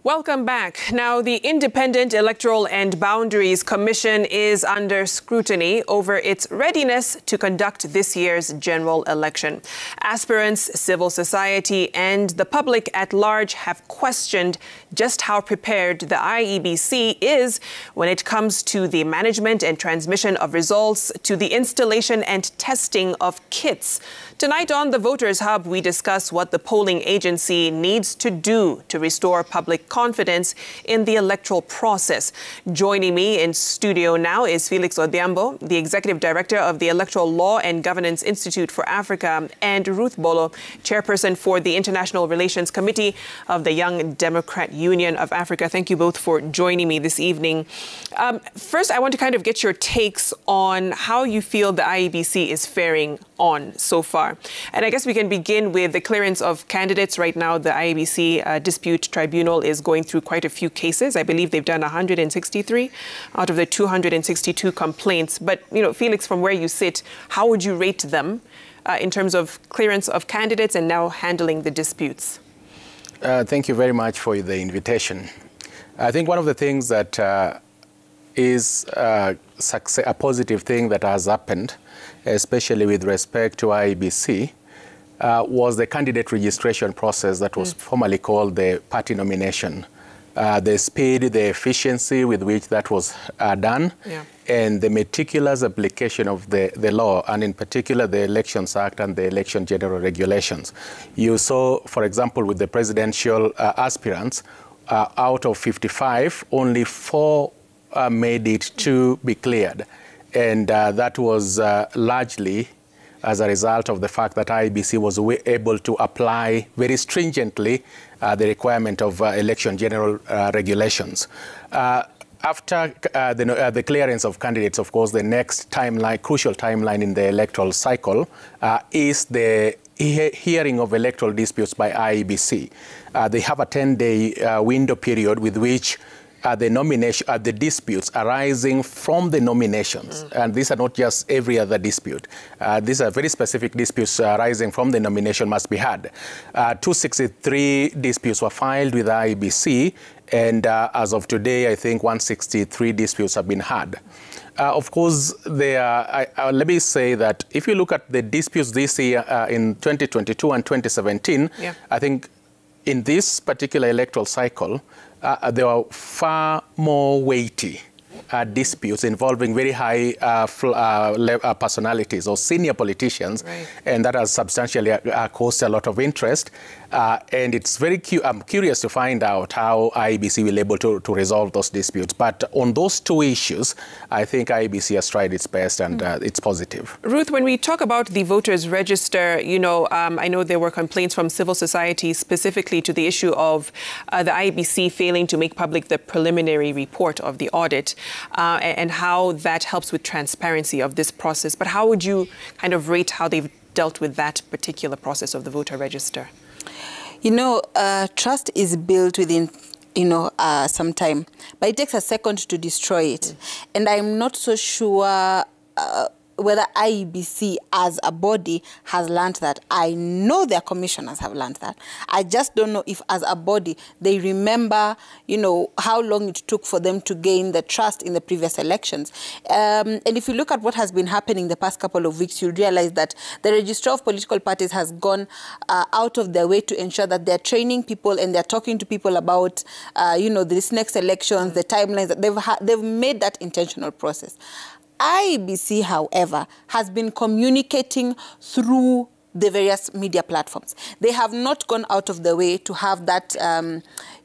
Welcome back. Now, the Independent Electoral and Boundaries Commission is under scrutiny over its readiness to conduct this year's general election. Aspirants, civil society, and the public at large have questioned just how prepared the IEBC is when it comes to the management and transmission of results, to the installation and testing of kits. Tonight on the Voters Hub, we discuss what the polling agency needs to do to restore public confidence in the electoral process. Joining me in studio now is Felix Odhiambo, the Executive Director of the Electoral Law and Governance Institute for Africa, and Ruth Bolo, Chairperson for the International Relations Committee of the Young Democrat Union of Africa. Thank you both for joining me this evening. First, I want to kind of get your takes on how you feel the IEBC is faring on so far. And I guess we can begin with the clearance of candidates. Right now, the IEBC Dispute Tribunal is going through quite a few cases. I believe they've done 163 out of the 262 complaints. But, you know, Felix, from where you sit, how would you rate them in terms of clearance of candidates and now handling the disputes? Thank you very much for the invitation. I think one of the things that is a positive thing that has happened, especially with respect to IEBC, was the candidate registration process that was formerly called the party nomination. The speed, the efficiency with which that was done, and the meticulous application of the law, and in particular the Elections Act and the Election General Regulations. You saw, for example, with the presidential aspirants, out of 55, only 4 made it to be cleared. And that was largely as a result of the fact that IEBC was able to apply very stringently the requirement of election general regulations. After the clearance of candidates, of course, the next timeline, crucial timeline in the electoral cycle is the hearing of electoral disputes by IEBC. They have a 10-day window period with which the disputes arising from the nominations, and these are not just every other dispute. These are very specific disputes arising from the nomination must be had. 263 disputes were filed with IEBC, and as of today, I think 163 disputes have been had. Of course, let me say that if you look at the disputes this year in 2022 and 2017, I think in this particular electoral cycle, there are far more weighty disputes involving very high personalities or senior politicians, and that has substantially caused a lot of interest. And it's I'm curious to find out how IEBC will be able to resolve those disputes. But on those two issues, I think IEBC has tried its best, and it's positive. Ruth, when we talk about the voters register, you know, I know there were complaints from civil society specifically to the issue of the IEBC failing to make public the preliminary report of the audit and how that helps with transparency of this process. But how would you kind of rate how they've dealt with that particular process of the voter register? You know, trust is built within, some time, but it takes a second to destroy it. And I'm not so sure whether IEBC as a body has learned that. I know their commissioners have learned that. I just don't know if as a body they remember, how long it took for them to gain the trust in the previous elections. And if you look at what has been happening the past couple of weeks, you'll realize that the Registrar of Political Parties has gone out of their way to ensure that they're training people and they're talking to people about, this next elections, the timelines. They've made that intentional process. IEBC, however, has been communicating through the various media platforms. They have not gone out of the way to have that,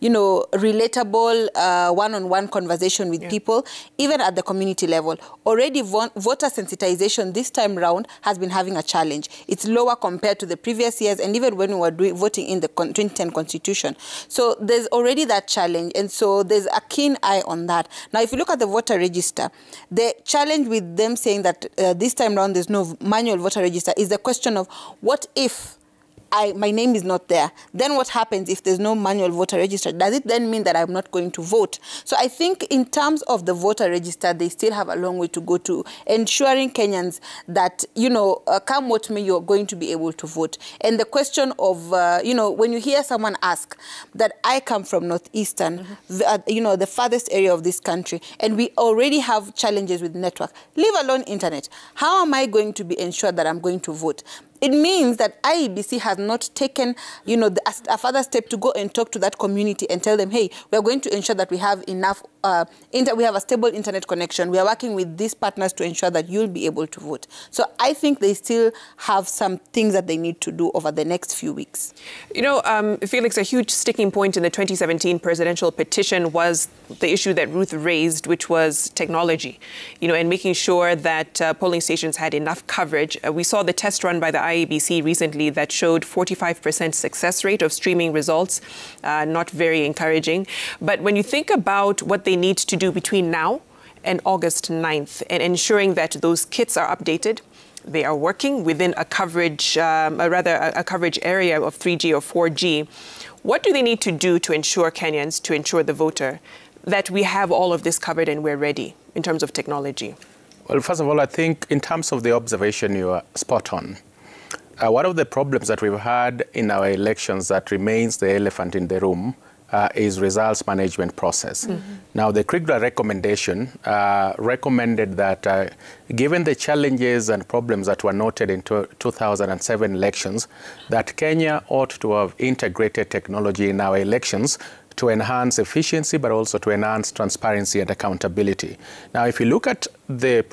relatable one-on-one conversation with people, even at the community level. Already voter sensitization this time round has been having a challenge. It's lower compared to the previous years, and even when we were voting in the 2010 Constitution. So there's already that challenge, and so there's a keen eye on that. Now, if you look at the voter register, the challenge with them saying that this time round there's no manual voter register is the question of what if my name is not there. Then what happens if there's no manual voter register? Does it then mean that I'm not going to vote? So I think in terms of the voter register, they still have a long way to go to ensuring Kenyans that, you know, come what may, you're going to be able to vote. And the question of, you know, when you hear someone ask that I come from Northeastern, you know, the farthest area of this country, and we already have challenges with network, leave alone internet. How am I going to be ensured that I'm going to vote? It means that IEBC has not taken, you know, a further step to go and talk to that community and tell them, hey, we're going to ensure that we have enough, we have a stable internet connection. We are working with these partners to ensure that you'll be able to vote. So I think they still have some things that they need to do over the next few weeks. You know, Felix, a huge sticking point in the 2017 presidential petition was the issue that Ruth raised, which was technology, you know, and making sure that polling stations had enough coverage. We saw the test run by the IEBC recently that showed 45% success rate of streaming results, not very encouraging. But when you think about what they need to do between now and August 9th and ensuring that those kits are updated, they are working within a coverage, a coverage area of 3G or 4G, what do they need to do to ensure Kenyans, to ensure the voter, that we have all of this covered and we're ready in terms of technology? Well, first of all, I think in terms of the observation, you are spot on. One of the problems that we've had in our elections that remains the elephant in the room is results management process. Now, the CRIGDA recommendation recommended that given the challenges and problems that were noted in 2007 elections, that Kenya ought to have integrated technology in our elections to enhance efficiency, but also to enhance transparency and accountability. Now, if you look at the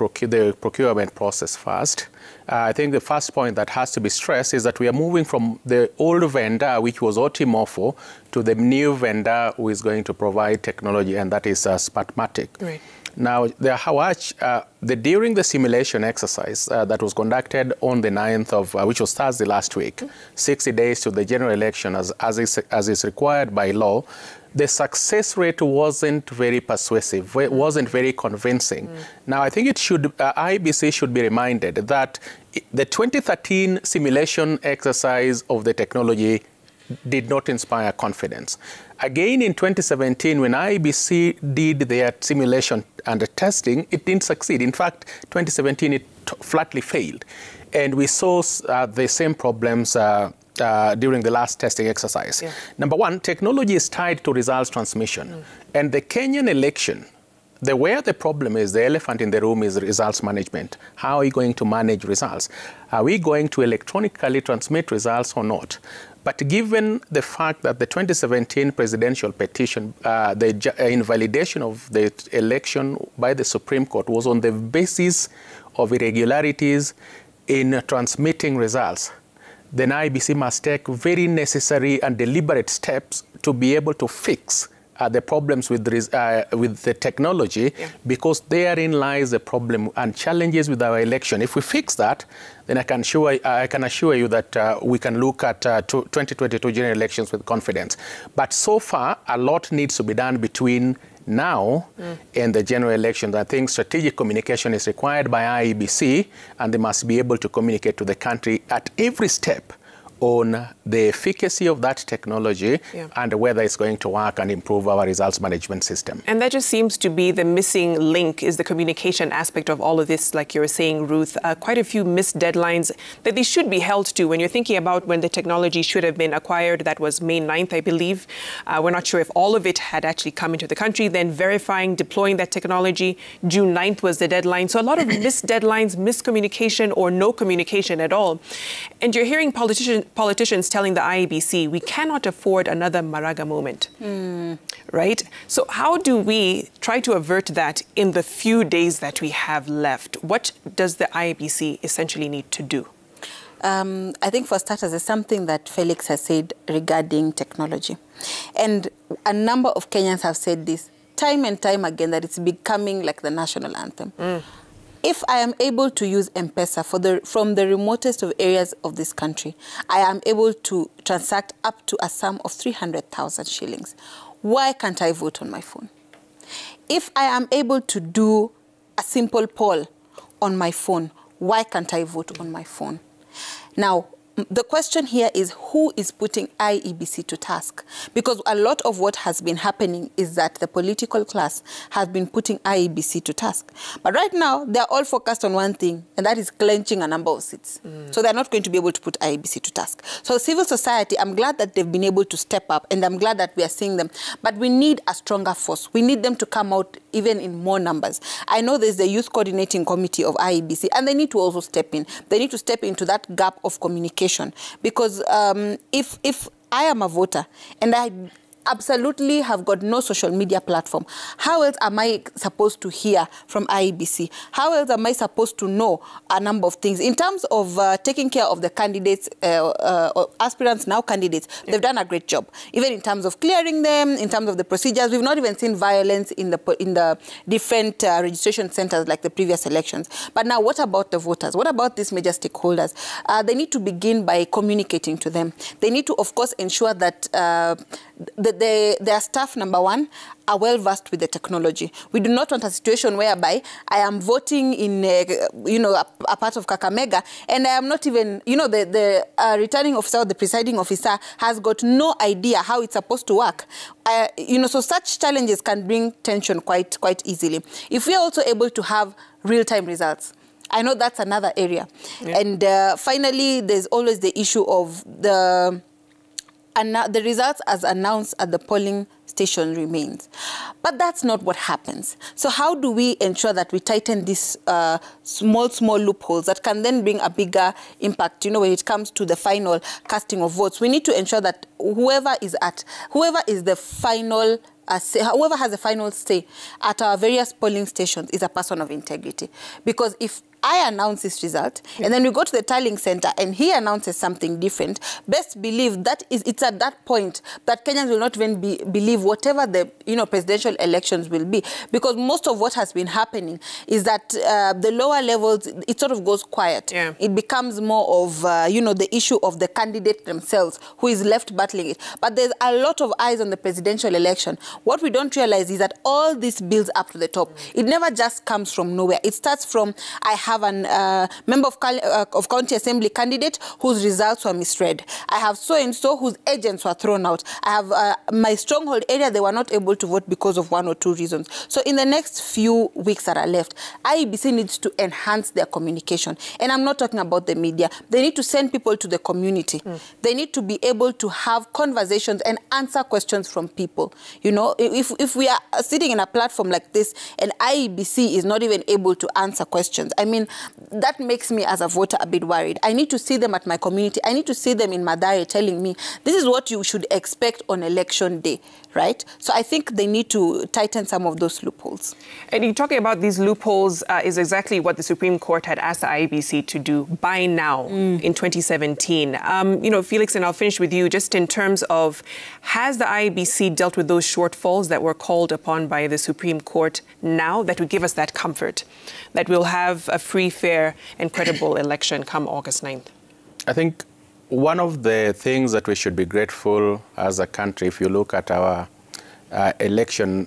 procurement process first, I think the first point that has to be stressed is that we are moving from the old vendor, which was Otimofo, to the new vendor who is going to provide technology, and that is Smartmatic. Right. Now, during the simulation exercise that was conducted on the 9th of, which was Thursday last week, 60 days to the general election as is required by law, the success rate wasn't very persuasive, it wasn't very convincing. Now, I think IEBC should be reminded that the 2013 simulation exercise of the technology did not inspire confidence. Again, in 2017, when IEBC did their simulation and testing, it didn't succeed. In fact, 2017, it flatly failed. And we saw the same problems during the last testing exercise. Yeah. Number one, technology is tied to results transmission. And the Kenyan election, where the problem is, the elephant in the room is results management. How are we going to manage results? Are we going to electronically transmit results or not? But given the fact that the 2017 presidential petition, the invalidation of the election by the Supreme Court was on the basis of irregularities in transmitting results, then IEBC must take very necessary and deliberate steps to be able to fix the problems with the technology, because therein lies the problem and challenges with our election. If we fix that, then I can assure you that we can look at 2022 general elections with confidence. But so far, a lot needs to be done between now and the general elections. I think strategic communication is required by IEBC, and they must be able to communicate to the country at every step on the efficacy of that technology and whether it's going to work and improve our results management system. And that just seems to be the missing link, is the communication aspect of all of this, like you were saying, Ruth. Quite a few missed deadlines that they should be held to. When you're thinking about when the technology should have been acquired, that was May 9th, I believe. We're not sure if all of it had actually come into the country. Then verifying, deploying that technology, June 9th was the deadline. So a lot of missed deadlines, miscommunication, or no communication at all. And you're hearing politicians telling the IEBC, we cannot afford another Maraga moment, right? So how do we try to avert that in the few days that we have left? What does the IEBC essentially need to do? I think for starters, there's something that Felix has said regarding technology. And a number of Kenyans have said this time and time again, that it's becoming like the national anthem. If I am able to use M-Pesa from the remotest of areas of this country, I am able to transact up to a sum of 300,000 shillings. Why can't I vote on my phone? If I am able to do a simple poll on my phone, why can't I vote on my phone? Now, the question here is who is putting IEBC to task? Because a lot of what has been happening is that the political class has been putting IEBC to task. But right now, they're all focused on one thing, and that is clenching a number of seats. So they're not going to be able to put IEBC to task. So civil society, I'm glad that they've been able to step up, and I'm glad that we are seeing them. But we need a stronger force. We need them to come out even in more numbers. I know there's the Youth Coordinating Committee of IEBC, and they need to also step in. They need to step into that gap of communication. Because if I am a voter and I absolutely have got no social media platform, how else am I supposed to hear from IEBC? How else am I supposed to know a number of things? In terms of taking care of the candidates, aspirants, now candidates, they've done a great job. Even in terms of clearing them, in terms of the procedures, we've not even seen violence in the different registration centers like the previous elections. But now what about the voters? What about these major stakeholders? They need to begin by communicating to them. They need to, of course, ensure that their staff, number one, are well versed with the technology. We do not want a situation whereby I am voting in, a part of Kakamega, and I am not even, the returning officer or the presiding officer has got no idea how it's supposed to work. So such challenges can bring tension quite easily. If we are also able to have real-time results, I know that's another area. Yeah. And finally, there's always the issue of the results as announced at the polling station remains. But that's not what happens. So how do we ensure that we tighten these small loopholes that can then bring a bigger impact, when it comes to the final casting of votes? We need to ensure that whoever has the final say at our various polling stations is a person of integrity. Because if I announce this result, and then we go to the tallying center and he announces something different, best believe that it's at that point that Kenyans will not even believe whatever the presidential elections will be. Because most of what has been happening is that the lower levels, it sort of goes quiet. Yeah. It becomes more of, the issue of the candidate themselves who is left battling it. But there's a lot of eyes on the presidential election. What we don't realize is that all this builds up to the top. It never just comes from nowhere. It starts from, I have a member of county assembly candidate whose results were misread. I have so-and-so whose agents were thrown out. I have my stronghold area, they were not able to vote because of one or two reasons. So in the next few weeks that are left, IEBC needs to enhance their communication. And I'm not talking about the media. They need to send people to the community. They need to be able to have conversations and answer questions from people. If we are sitting in a platform like this and IEBC is not even able to answer questions, I mean, that makes me as a voter a bit worried. I need to see them at my community. I need to see them in Mathare telling me, this is what you should expect on election day, right? So I think they need to tighten some of those loopholes. And you're talking about these loopholes is exactly what the Supreme Court had asked the IEBC to do by now in 2017. Felix, and I'll finish with you just in terms of, has the IEBC dealt with those shortfalls that were called upon by the Supreme Court now that would give us that comfort that we'll have a free, fair and credible election come August 9th? I think one of the things that we should be grateful as a country, if you look at our election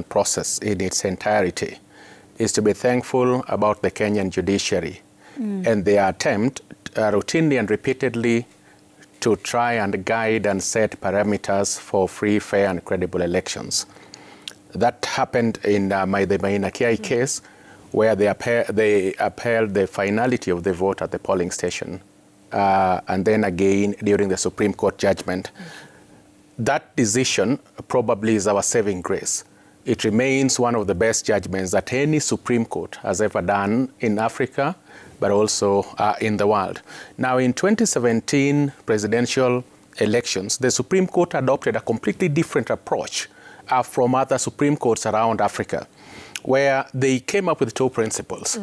process in its entirety, is to be thankful about the Kenyan judiciary and their attempt routinely and repeatedly to try and guide and set parameters for free, fair and credible elections. That happened in the Maina Kiai case, where they upheld the finality of the vote at the polling station, and then again during the Supreme Court judgment. That decision probably is our saving grace. It remains one of the best judgments that any Supreme Court has ever done in Africa, but also in the world. Now, in 2017 presidential elections, the Supreme Court adopted a completely different approach from other Supreme Courts around Africa, where they came up with two principles.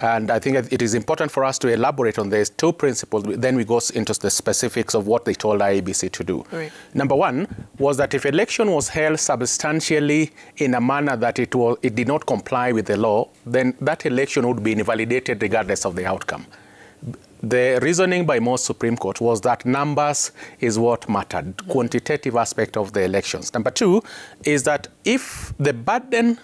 And I think it is important for us to elaborate on these two principles. Then we go into the specifics of what they told IEBC to do. Right. Number one was that if election was held substantially in a manner that it did not comply with the law, then that election would be invalidated regardless of the outcome. The reasoning by most Supreme Court was that numbers is what mattered, quantitative aspect of the elections. Number two is that if the burden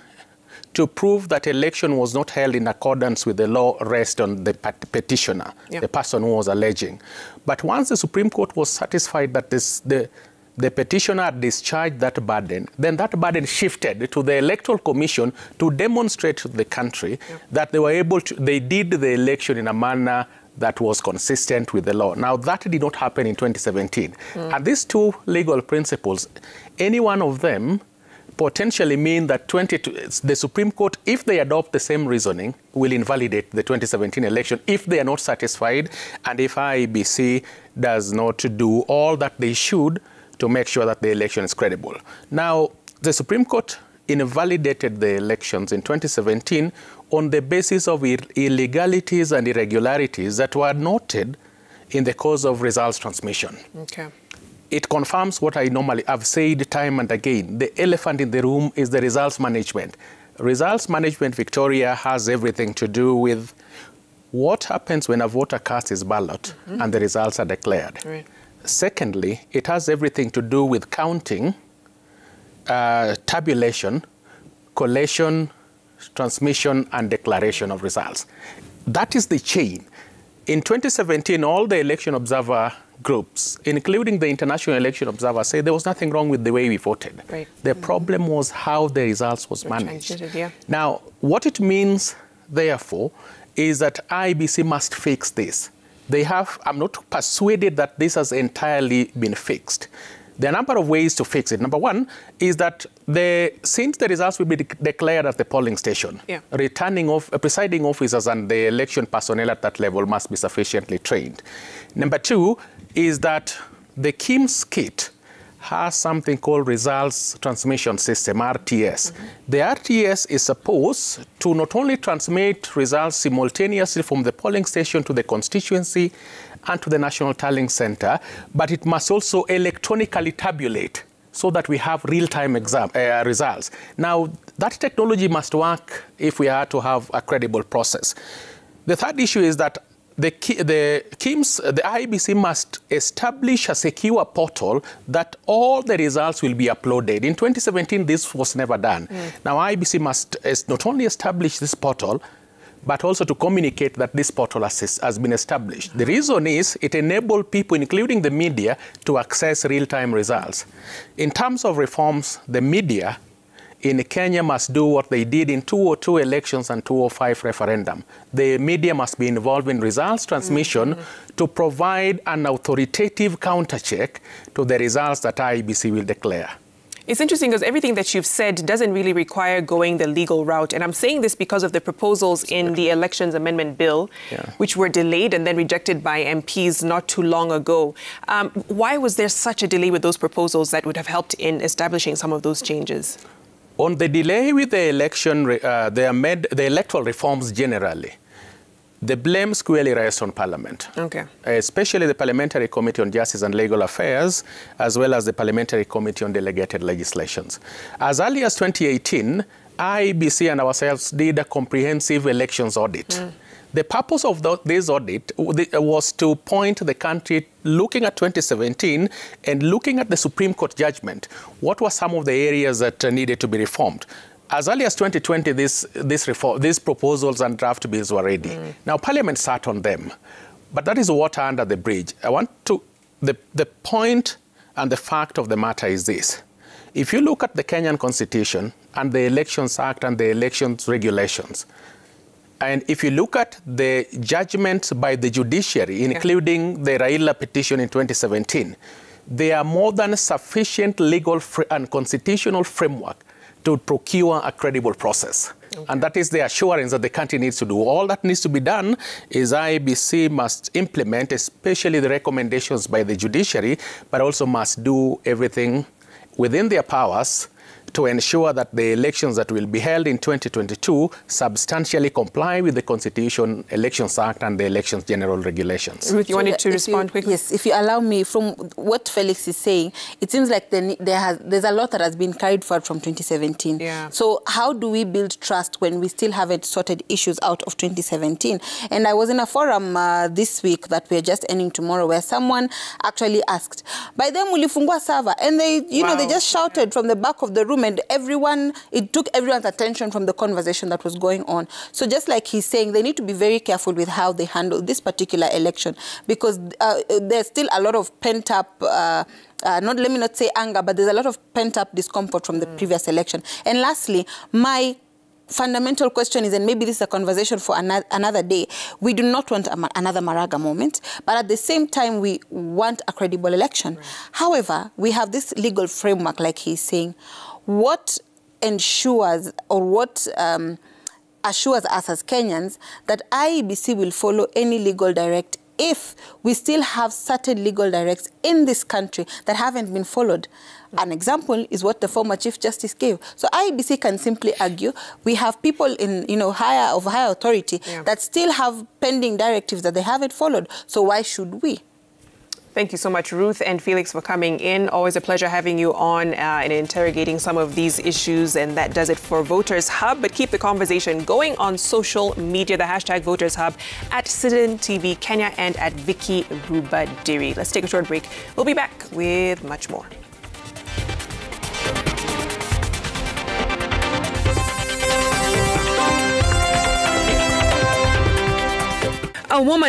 to prove that election was not held in accordance with the law rest on the petitioner, the person who was alleging. But once the Supreme Court was satisfied that the petitioner had discharged that burden, then that burden shifted to the Electoral Commission to demonstrate to the country that they were able to, they did the election in a manner that was consistent with the law. Now, that did not happen in 2017. And these two legal principles, any one of them potentially mean that the Supreme Court, if they adopt the same reasoning, will invalidate the 2017 election if they are not satisfied and if IEBC does not do all that they should to make sure that the election is credible. Now, the Supreme Court invalidated the elections in 2017 on the basis of illegalities and irregularities that were noted in the course of results transmission. Okay. It confirms what I normally have said time and again. The elephant in the room is the results management. Results management, Victoria, has everything to do with what happens when a voter casts his ballot and the results are declared. Right. Secondly, it has everything to do with counting, tabulation, collation, transmission, and declaration of results. That is the chain. In 2017, all the election observer groups, including the International Election Observer, say there was nothing wrong with the way we voted. Right. The problem was how the results was managed. Now, what it means, therefore, is that IEBC must fix this. I'm not persuaded that this has entirely been fixed. There are a number of ways to fix it. Number one is that since the results will be declared at the polling station, presiding officers and the election personnel at that level must be sufficiently trained. Number two is that the KIMS kit has something called Results Transmission System, RTS. The RTS is supposed to not only transmit results simultaneously from the polling station to the constituency and to the National Tallying Center, but it must also electronically tabulate so that we have real-time results. Now, that technology must work if we are to have a credible process. The third issue is that the IEBC must establish a secure portal that all the results will be uploaded. In 2017, this was never done. Now, IEBC must not only establish this portal, but also to communicate that this portal has been established. The reason is it enables people, including the media, to access real-time results. In terms of reforms, the media in Kenya must do what they did in 2002 elections and 2005 referendum. The media must be involved in results transmission to provide an authoritative counter-check to the results that IEBC will declare. It's interesting because everything that you've said doesn't really require going the legal route. And I'm saying this because of the proposals in the Elections Amendment Bill, which were delayed and then rejected by MPs not too long ago. Why was there such a delay with those proposals that would have helped in establishing some of those changes? On the delay with the election, the electoral reforms generally, the blame squarely rests on Parliament, especially the Parliamentary Committee on Justice and Legal Affairs, as well as the Parliamentary Committee on Delegated Legislations. As early as 2018, IEBC and ourselves did a comprehensive elections audit. The purpose of this audit was to point the country, looking at 2017 and looking at the Supreme Court judgment, what were some of the areas that needed to be reformed. As early as 2020, these proposals and draft bills were ready. Now, Parliament sat on them, but that is water under the bridge. The point and the fact of the matter is this. If you look at the Kenyan Constitution and the Elections Act and the elections regulations, and if you look at the judgments by the judiciary, including the Raila petition in 2017, there are more than sufficient legal and constitutional framework to procure a credible process. And that is the assurance that the country needs to do. All that needs to be done is IEBC must implement, especially the recommendations by the judiciary, but also must do everything within their powers to ensure that the elections that will be held in 2022 substantially comply with the Constitution, Elections Act, and the Elections General Regulations. Ruth, you wanted to respond quickly? Yes, if you allow me, from what Felix is saying, it seems like there's a lot that has been carried forward from 2017. So how do we build trust when we still haven't sorted issues out of 2017? And I was in a forum this week that we're just ending tomorrow, where someone actually asked, by them, will you fungua server? And they, they just shouted from the back of the room, room, and it took everyone's attention from the conversation that was going on. So just like he's saying, they need to be very careful with how they handle this particular election, because there's still a lot of pent-up, let me not say anger, but there's a lot of pent-up discomfort from the previous election. And lastly, my fundamental question is, and maybe this is a conversation for another day, we do not want another Maraga moment, but at the same time, we want a credible election. Right. However, we have this legal framework, like he's saying. What ensures, or what assures us as Kenyans that IEBC will follow any legal direct if we still have certain legal directs in this country that haven't been followed? An example is what the former Chief Justice gave. So IEBC can simply argue we have people in higher authority that still have pending directives that they haven't followed. So why should we? Thank you so much, Ruth and Felix, for coming in. Always a pleasure having you on and interrogating some of these issues. And that does it for Voters Hub. But keep the conversation going on social media. The hashtag Voters Hub at Citizen TV Kenya and at Vicky Rubadiri. Let's take a short break. We'll be back with much more. A woman